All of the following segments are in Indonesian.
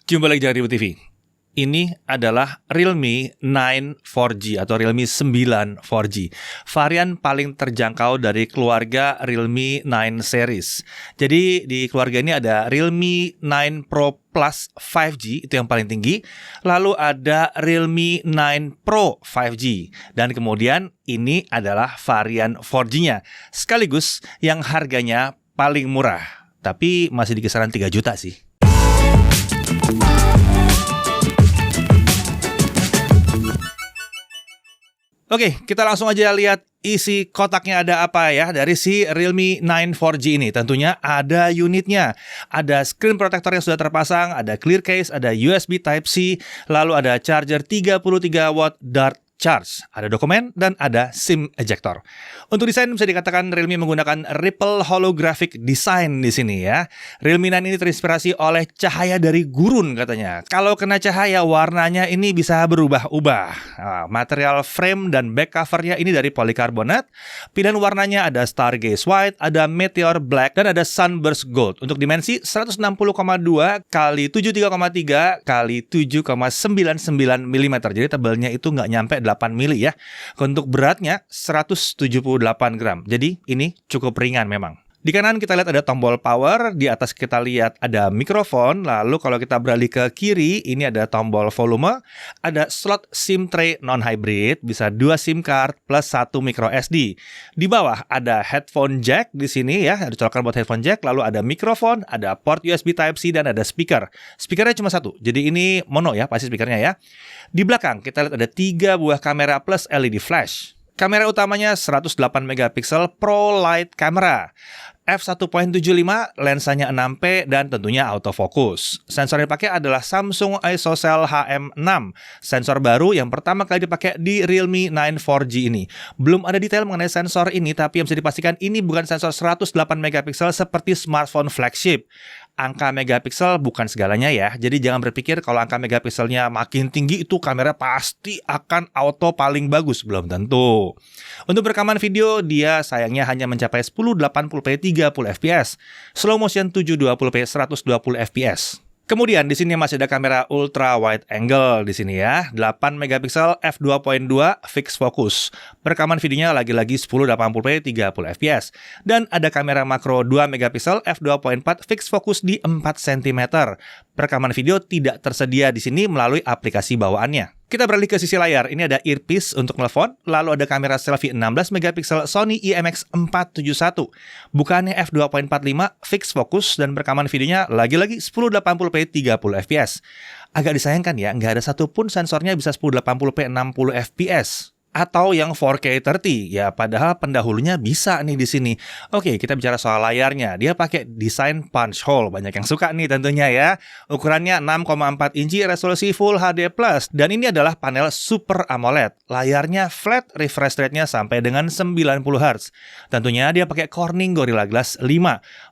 Jumpa lagi di TV. Ini adalah Realme 9 4G atau Realme 9 4G, varian paling terjangkau dari keluarga Realme 9 series. Jadi di keluarga ini ada Realme 9 Pro Plus 5G, itu yang paling tinggi. Lalu ada Realme 9 Pro 5G. Dan kemudian ini adalah varian 4G-nya, sekaligus yang harganya paling murah. Tapi masih di kisaran 3 juta sih. Oke, kita langsung aja lihat isi kotaknya ada apa ya dari si Realme 9 4G ini. Tentunya ada unitnya, ada screen protector yang sudah terpasang, ada clear case, ada USB Type-C, lalu ada charger 33 watt Dart Charge, ada dokumen, dan ada SIM ejector. Untuk desain bisa dikatakan Realme menggunakan Ripple Holographic Design di sini ya. Realme 9 ini terinspirasi oleh cahaya dari gurun katanya. Kalau kena cahaya warnanya ini bisa berubah-ubah. Nah, material frame dan back covernya ini dari polikarbonat. Pilihan warnanya ada Stargaze White, ada Meteor Black, dan ada Sunburst Gold. Untuk dimensi 160,2 x 73,3 x 7,99 mm. Jadi tebalnya itu nggak nyampe 8 mili ya. Untuk beratnya 178 gram. Jadi ini cukup ringan memang. Di kanan kita lihat ada tombol power, di atas kita lihat ada mikrofon, lalu kalau kita beralih ke kiri, ini ada tombol volume, ada slot SIM tray non-hybrid, bisa 2 SIM card plus 1 micro SD. Di bawah ada headphone jack di sini ya, ada colokan buat headphone jack, lalu ada mikrofon, ada port USB Type-C, dan ada speaker. Speakernya cuma satu, jadi ini mono ya, pasti speakernya ya. Di belakang kita lihat ada 3 buah kamera plus LED flash. Kamera utamanya 108 megapiksel Pro Light Camera, f1.75, lensanya 6p, dan tentunya autofocus. Sensor yang dipakai adalah Samsung ISOCELL HM6, sensor baru yang pertama kali dipakai di Realme 9 4G ini. Belum ada detail mengenai sensor ini, tapi yang bisa dipastikan ini bukan sensor 108 megapiksel seperti smartphone flagship. Angka megapiksel bukan segalanya ya, jadi jangan berpikir kalau angka megapikselnya makin tinggi itu kamera pasti akan auto paling bagus, belum tentu. Untuk rekaman video, dia sayangnya hanya mencapai 1080p 30 fps, slow motion 720p 120 fps. Kemudian di sini masih ada kamera ultra wide angle di sini ya, 8 megapiksel f2.2 fixed focus. Perekaman videonya lagi-lagi 1080p 30 fps, dan ada kamera makro 2 megapiksel f2.4 fixed focus di 4 cm. Perekaman video tidak tersedia di sini melalui aplikasi bawaannya. Kita beralih ke sisi layar. Ini ada earpiece untuk telepon, lalu ada kamera selfie 16 megapiksel Sony IMX471. Bukannya f2.45 fixed focus, dan perekaman videonya lagi-lagi 1080p 30 fps. Agak disayangkan ya, nggak ada satupun sensornya bisa 1080p 60 fps. Atau yang 4K 30 ya, padahal pendahulunya bisa nih di sini. Oke, kita bicara soal layarnya. Dia pakai desain punch hole, banyak yang suka nih tentunya ya. Ukurannya 6,4 inci, resolusi Full HD+, dan ini adalah panel Super AMOLED. Layarnya flat, refresh rate-nya sampai dengan 90 Hz. Tentunya dia pakai Corning Gorilla Glass 5.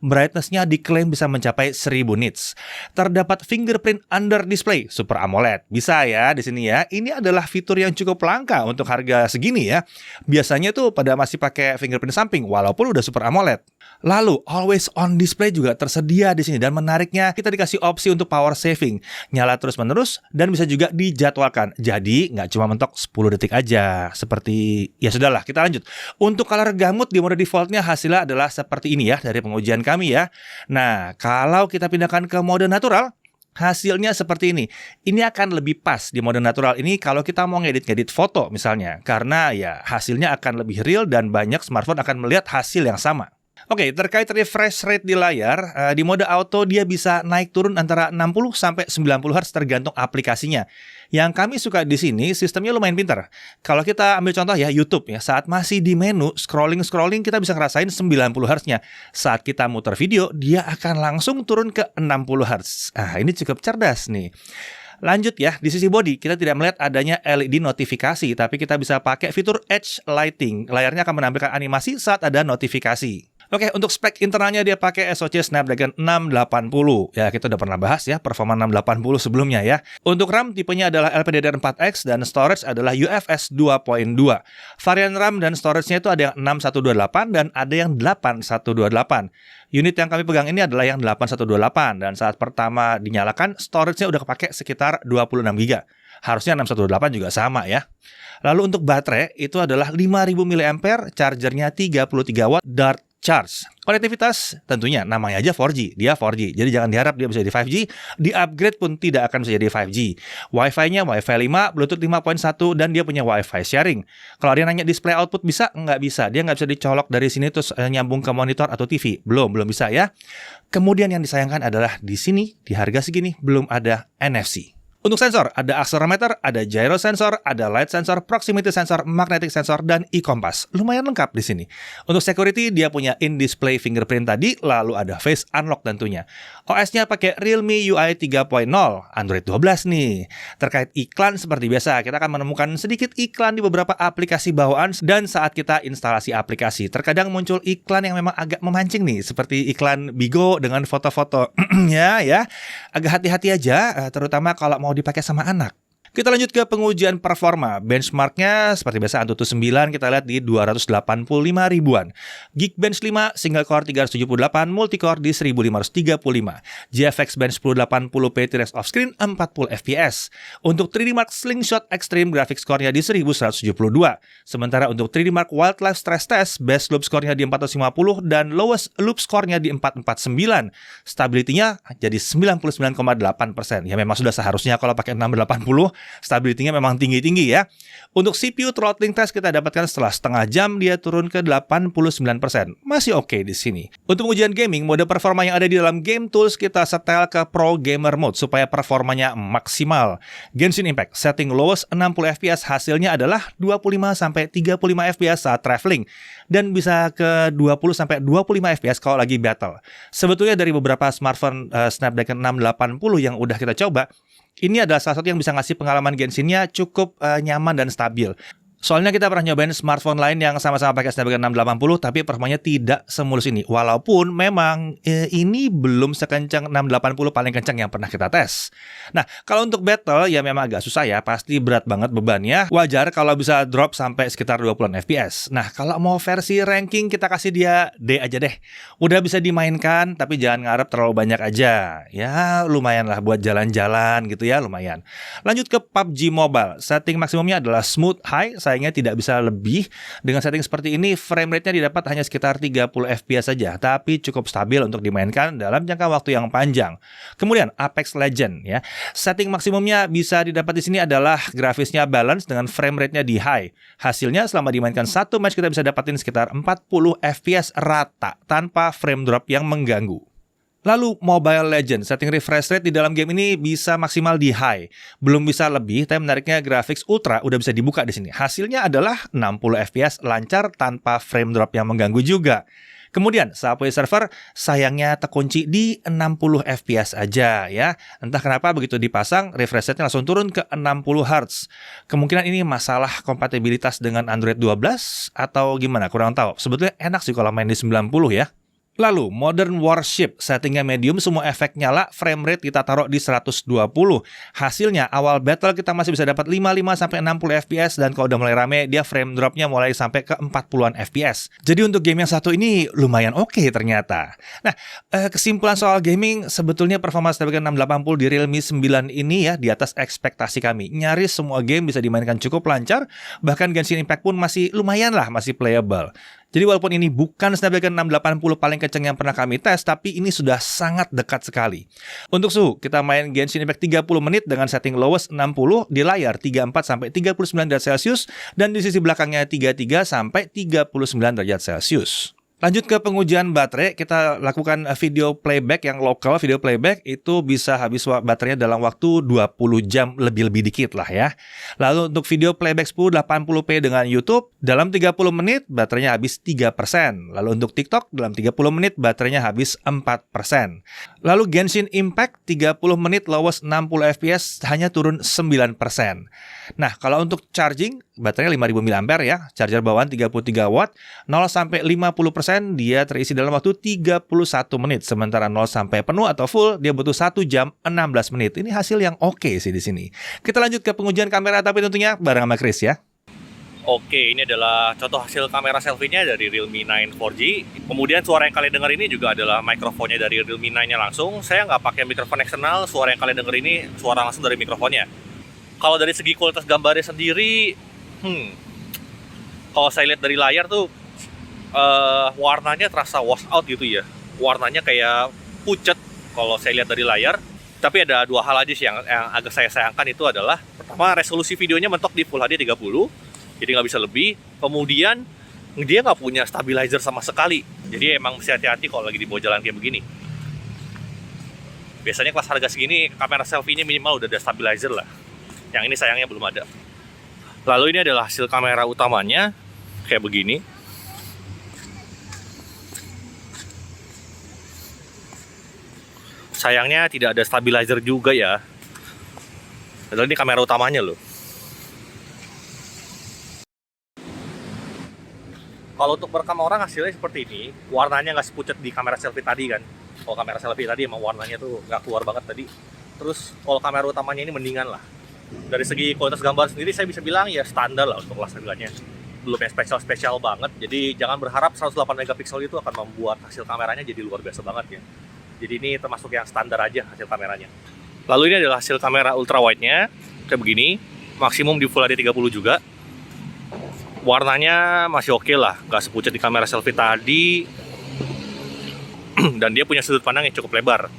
Brightness-nya diklaim bisa mencapai 1000 nits. Terdapat fingerprint under display Super AMOLED. Bisa ya di sini ya. Ini adalah fitur yang cukup langka untuk harga segini ya. Biasanya tuh pada masih pakai fingerprint samping walaupun udah Super AMOLED. Lalu always on display juga tersedia di sini, dan menariknya kita dikasih opsi untuk power saving, nyala terus-menerus dan bisa juga dijadwalkan. Jadi nggak cuma mentok 10 detik aja. Seperti ya sudahlah, kita lanjut. Untuk color gamut di mode defaultnya hasilnya adalah seperti ini ya dari pengujian kami ya. Nah, kalau kita pindahkan ke mode natural, hasilnya seperti ini. Ini akan lebih pas di mode natural ini kalau kita mau ngedit-ngedit foto misalnya. Karena ya hasilnya akan lebih real dan banyak smartphone akan melihat hasil yang sama. Oke, terkait refresh rate di layar, di mode auto dia bisa naik turun antara 60 sampai 90 Hz tergantung aplikasinya. Yang kami suka di sini sistemnya lumayan pintar. Kalau kita ambil contoh ya YouTube ya, saat masih di menu scrolling kita bisa ngerasain 90 Hz-nya. Saat kita muter video, dia akan langsung turun ke 60 Hz. Ini cukup cerdas nih. Lanjut ya, di sisi body kita tidak melihat adanya LED notifikasi, tapi kita bisa pakai fitur Edge Lighting. Layarnya akan menampilkan animasi saat ada notifikasi. Oke, untuk spek internalnya dia pakai SoC Snapdragon 680. Ya, kita udah pernah bahas ya performa 680 sebelumnya ya. Untuk RAM tipenya adalah LPDDR4X dan storage adalah UFS 2.2. Varian RAM dan storage-nya itu ada yang 6128 dan ada yang 8128. Unit yang kami pegang ini adalah yang 8128 dan saat pertama dinyalakan storage-nya udah kepake sekitar 26 GB. Harusnya 6128 juga sama ya. Lalu untuk baterai itu adalah 5000 mAh, chargernya 33 watt Dart Charge. Konektivitas tentunya namanya aja 4G, dia 4G. Jadi jangan diharap dia bisa jadi 5G, di-upgrade pun tidak akan bisa jadi 5G. Wi-Fi-nya Wi-Fi 5, Bluetooth 5.1 dan dia punya Wi-Fi sharing. Kalau dia nanya display output bisa? Nggak bisa. Dia nggak bisa dicolok dari sini terus nyambung ke monitor atau TV. Belum bisa ya. Kemudian yang disayangkan adalah di sini di harga segini belum ada NFC. Untuk sensor, ada accelerometer, ada gyro sensor, ada light sensor, proximity sensor, magnetic sensor, dan e-compass. Lumayan lengkap di sini. Untuk security, dia punya in-display fingerprint tadi, lalu ada face unlock tentunya. OS-nya pakai Realme UI 3.0, Android 12 nih. Terkait iklan seperti biasa, kita akan menemukan sedikit iklan di beberapa aplikasi bawaan dan saat kita instalasi aplikasi. Terkadang muncul iklan yang memang agak memancing nih, seperti iklan Bigo dengan foto-foto. ya, agak hati-hati aja, terutama kalau mau dipakai sama anak. Kita lanjut ke pengujian performa. Benchmarknya seperti biasa Antutu 9 kita lihat di 285 ribuan. Geekbench 5 single core 378, multicore di 1535. GFX Bench 1080p T-Rex off screen 40 fps. Untuk 3D Mark Slingshot Extreme graphics score-nya di 1172. Sementara untuk 3D Mark Wildlife Stress Test best loop score-nya di 450 dan lowest loop score-nya di 449. Stability-nya jadi 99,8%. Ya memang sudah seharusnya kalau pakai 680 stability-nya memang tinggi-tinggi ya. Untuk CPU throttling test kita dapatkan setelah setengah jam dia turun ke 89%. Masih oke di sini. Untuk ujian gaming, mode performa yang ada di dalam game tools kita setel ke Pro Gamer Mode supaya performanya maksimal. Genshin Impact setting lowest 60 fps, hasilnya adalah 25-35 fps saat traveling dan bisa ke 20-25 fps kalau lagi battle. Sebetulnya dari beberapa smartphone Snapdragon 680 yang udah kita coba, ini adalah salah satu yang bisa ngasih pengalaman Genshin-nya cukup nyaman dan stabil. Soalnya kita pernah nyobain smartphone lain yang sama-sama pakai Snapdragon 680 tapi performanya tidak semulus ini. Walaupun memang ini belum sekencang 680 paling kencang yang pernah kita tes. Nah, kalau untuk battle ya memang agak susah ya, pasti berat banget bebannya. Wajar kalau bisa drop sampai sekitar 20 fps. Nah, kalau mau versi ranking kita kasih dia D aja deh. Udah bisa dimainkan tapi jangan ngarep terlalu banyak aja. Ya lumayan lah buat jalan-jalan gitu ya, lumayan. Lanjut ke PUBG Mobile. Setting maksimumnya adalah smooth high. Sayangnya tidak bisa lebih. Dengan setting seperti ini, frame rate-nya didapat hanya sekitar 30 fps saja, tapi cukup stabil untuk dimainkan dalam jangka waktu yang panjang. Kemudian Apex Legends ya. Setting maksimumnya bisa didapat di sini adalah grafisnya balance dengan frame rate-nya di high. Hasilnya selama dimainkan satu match kita bisa dapatin sekitar 40 fps rata tanpa frame drop yang mengganggu. Lalu Mobile Legends, setting refresh rate di dalam game ini bisa maksimal di high. Belum bisa lebih, tapi menariknya grafis ultra udah bisa dibuka di sini. Hasilnya adalah 60 fps lancar tanpa frame drop yang mengganggu juga. Kemudian Subway Surfer sayangnya terkunci di 60 fps aja ya. Entah kenapa begitu dipasang refresh rate-nya langsung turun ke 60 Hz. Kemungkinan ini masalah kompatibilitas dengan Android 12 atau gimana, kurang tahu. Sebetulnya enak sih kalau main di 90 ya. Lalu Modern Warship, settingnya medium, semua efek nyala, frame rate kita taruh di 120. Hasilnya awal battle kita masih bisa dapat 55-60 fps dan kalau udah mulai rame dia frame dropnya mulai sampai ke 40-an fps. Jadi untuk game yang satu ini lumayan oke ternyata. Nah, kesimpulan soal gaming, sebetulnya performa Snapdragon 680 di Realme 9 ini ya di atas ekspektasi kami. Nyaris semua game bisa dimainkan cukup lancar, bahkan Genshin Impact pun masih lumayan lah, masih playable. Jadi walaupun ini bukan Snapdragon 680 paling kencang yang pernah kami tes, tapi ini sudah sangat dekat sekali. Untuk suhu, kita main Genshin Impact 30 menit dengan setting lowest 60 di layar 34-39 derajat Celcius dan di sisi belakangnya 33-39 derajat Celcius. Lanjut ke pengujian baterai, kita lakukan video playback yang lokal, video playback itu bisa habis baterainya dalam waktu 20 jam lebih dikit lah ya. Lalu untuk video playback 1080p dengan YouTube, dalam 30 menit baterainya habis 3%. Lalu untuk TikTok, dalam 30 menit baterainya habis 4%. Lalu Genshin Impact, 30 menit lowest 60 fps hanya turun 9%. Nah, kalau untuk charging, baterainya 5000 mAh ya, charger bawaan 33 watt, 0-50% dia terisi dalam waktu 31 menit, sementara 0 sampai penuh atau full dia butuh 1 jam 16 menit. Ini hasil yang oke sih di sini. Kita lanjut ke pengujian kamera tapi tentunya bareng sama Chris ya. Oke, ini adalah contoh hasil kamera selfie-nya dari Realme 9 4G. Kemudian suara yang kalian dengar ini juga adalah mikrofonnya dari Realme 9-nya langsung. Saya nggak pakai mikrofon eksternal, suara yang kalian dengar ini suara langsung dari mikrofonnya. Kalau dari segi kualitas gambarnya sendiri, kalau saya lihat dari layar tuh warnanya terasa wash out gitu ya. Warnanya kayak pucat kalau saya lihat dari layar. Tapi ada dua hal aja sih yang agak saya sayangkan, itu adalah pertama, resolusi videonya mentok di Full HD 30, jadi nggak bisa lebih. Kemudian dia nggak punya stabilizer sama sekali, jadi emang mesti hati-hati kalau lagi dibawa jalan kayak begini. Biasanya kelas harga segini kamera selfie-nya minimal udah ada stabilizer lah. Yang ini sayangnya belum ada. Lalu ini adalah hasil kamera utamanya kayak begini. Sayangnya tidak ada stabilizer juga ya. Padahal ini kamera utamanya loh. Kalau untuk merekam orang hasilnya seperti ini. Warnanya nggak sepucat di kamera selfie tadi kan. Kalau kamera selfie tadi emang warnanya tuh nggak keluar banget tadi. Terus kalau kamera utamanya ini mendingan lah. Dari segi kualitas gambar sendiri saya bisa bilang ya standar lah untuk kelas harganya. Belum yang spesial-spesial banget. Jadi jangan berharap 108 megapiksel itu akan membuat hasil kameranya jadi luar biasa banget ya. Jadi ini termasuk yang standar aja hasil kameranya. Lalu ini adalah hasil kamera ultra wide-nya. Kayak begini. Maksimum di Full HD 30 juga. Warnanya masih oke lah. Nggak sepucat di kamera selfie tadi. Dan dia punya sudut pandang yang cukup lebar.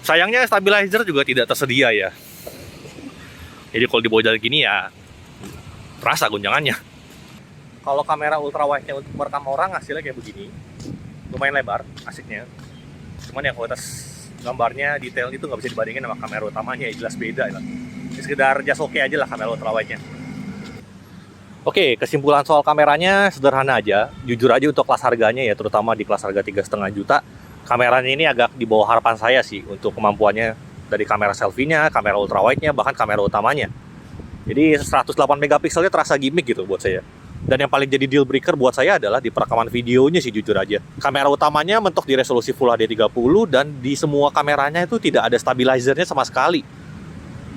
Sayangnya stabilizer juga tidak tersedia ya. Jadi kalau dibawa jalan gini ya terasa gonjangannya. Kalau kamera ultra wide-nya untuk merekam orang hasilnya kayak begini. Lumayan lebar, asiknya. Cuman yang kualitas gambarnya, detail itu nggak bisa dibandingin sama kamera utamanya, ya jelas beda lah. Sekedar just oke aja lah kamera ultra wide-nya. Oke, kesimpulan soal kameranya sederhana aja. Jujur aja untuk kelas harganya ya, terutama di kelas harga 3,5 juta, kameranya ini agak di bawah harapan saya sih untuk kemampuannya dari kamera selfie-nya, kamera ultra wide-nya, bahkan kamera utamanya. Jadi 108 megapikselnya terasa gimmick gitu buat saya. Dan yang paling jadi deal breaker buat saya adalah di perekaman videonya sih, jujur aja. Kamera utamanya mentok di resolusi Full HD 30 dan di semua kameranya itu tidak ada stabilizernya sama sekali.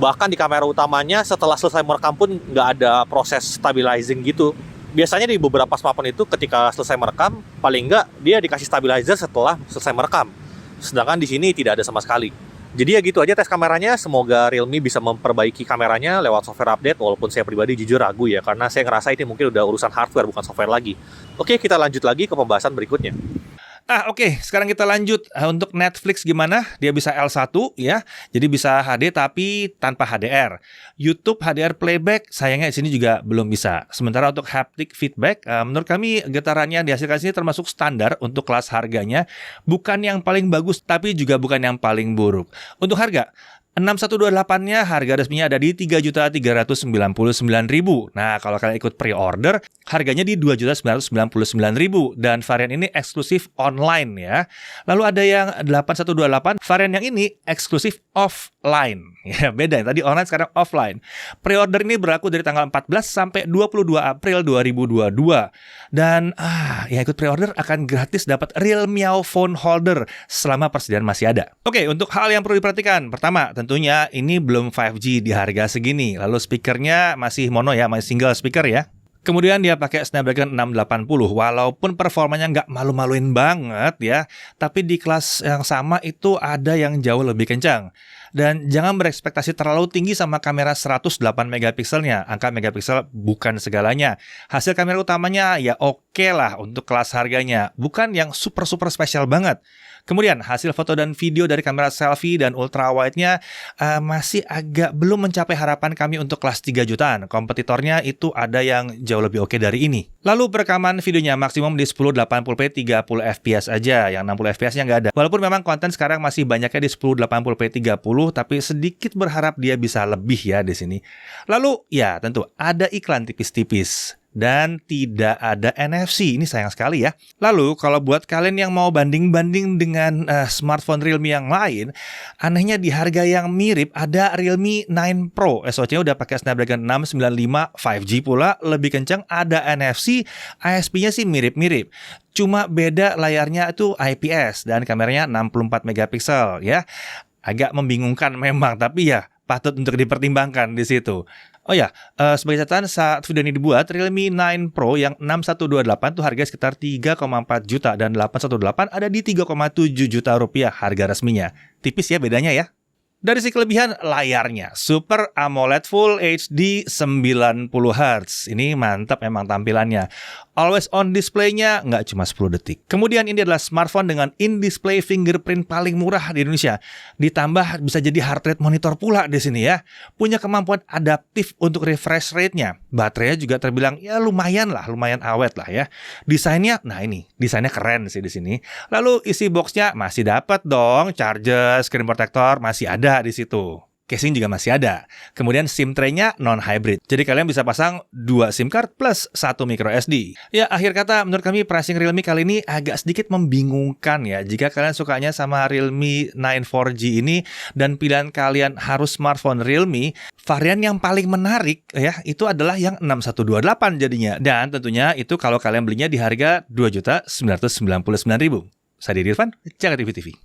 Bahkan di kamera utamanya setelah selesai merekam pun nggak ada proses stabilizing gitu. Biasanya di beberapa smartphone itu ketika selesai merekam, paling nggak dia dikasih stabilizer setelah selesai merekam. Sedangkan di sini tidak ada sama sekali. Jadi ya gitu aja tes kameranya. Semoga Realme bisa memperbaiki kameranya lewat software update. Walaupun saya pribadi jujur ragu ya, karena saya ngerasa ini mungkin udah urusan hardware bukan software lagi. Oke, kita lanjut lagi ke pembahasan berikutnya. Oke, sekarang kita lanjut. Untuk Netflix gimana? Dia bisa L1 ya. Jadi bisa HD tapi tanpa HDR. YouTube HDR playback sayangnya di sini juga belum bisa. Sementara untuk haptic feedback, menurut kami getarannya dihasilkan sini termasuk standar untuk kelas harganya. Bukan yang paling bagus tapi juga bukan yang paling buruk. Untuk harga 6128-nya harga resminya ada di 3.399.000. Nah, kalau kalian ikut pre-order, harganya di 2.999.000 dan varian ini eksklusif online ya. Lalu ada yang 8128, varian yang ini eksklusif offline. Ya, beda ya. Tadi online, sekarang offline. Pre-order ini berlaku dari tanggal 14 sampai 22 April 2022. Dan yang ikut pre-order akan gratis dapat Realme Phone Holder selama persediaan masih ada. Oke, untuk hal yang perlu diperhatikan. Pertama, tentunya ini belum 5G di harga segini. Lalu speakernya masih mono ya, masih single speaker ya. Kemudian dia pakai Snapdragon 680, walaupun performanya nggak malu-maluin banget ya, tapi di kelas yang sama itu ada yang jauh lebih kencang. Dan jangan berekspektasi terlalu tinggi sama kamera 108 megapikselnya. Angka megapiksel bukan segalanya. Hasil kamera utamanya ya oke lah untuk kelas harganya, bukan yang super-super spesial banget. Kemudian hasil foto dan video dari kamera selfie dan ultra wide-nya masih agak belum mencapai harapan kami untuk kelas 3 jutaan. Kompetitornya itu ada yang jauh lebih oke dari ini. Lalu perekaman videonya maksimum di 1080p 30 fps aja, yang 60 fps-nya nggak ada. Walaupun memang konten sekarang masih banyaknya di 1080p 30, tapi sedikit berharap dia bisa lebih ya di sini. Lalu ya tentu ada iklan tipis-tipis. Dan tidak ada NFC, ini sayang sekali ya. Lalu kalau buat kalian yang mau banding-banding dengan smartphone Realme yang lain, anehnya di harga yang mirip ada Realme 9 Pro. SoC-nya udah pakai Snapdragon 695 5G pula, lebih kencang, ada NFC, ISP-nya sih mirip-mirip. Cuma beda layarnya itu IPS dan kameranya 64 megapiksel ya. Agak membingungkan memang, tapi ya patut untuk dipertimbangkan di situ. Oh ya, sebagai catatan saat video ini dibuat, Realme 9 Pro yang 6128 tuh harga sekitar 3,4 juta dan 818 ada di 3,7 juta rupiah harga resminya. Tipis ya bedanya ya. Dari sisi kelebihan, layarnya Super AMOLED Full HD 90 Hz. Ini mantap memang tampilannya. Always on display-nya nggak cuma 10 detik. Kemudian ini adalah smartphone dengan in-display fingerprint paling murah di Indonesia. Ditambah bisa jadi heart rate monitor pula di sini ya. Punya kemampuan adaptif untuk refresh rate-nya. Baterainya juga terbilang ya lumayan awet lah ya. Desainnya, nah ini, desainnya keren sih di sini. Lalu isi box-nya masih dapat dong, charger, screen protector masih ada di situ. Casing juga masih ada. Kemudian SIM tray-nya non-hybrid. Jadi kalian bisa pasang 2 SIM card plus 1 micro SD. Ya, akhir kata menurut kami pricing Realme kali ini agak sedikit membingungkan ya. Jika kalian sukanya sama Realme 9 4G ini dan pilihan kalian harus smartphone Realme, varian yang paling menarik ya itu adalah yang 6128 jadinya. Dan tentunya itu kalau kalian belinya di harga 2.999.000. Saya Didi Irfan, Jakarta TV.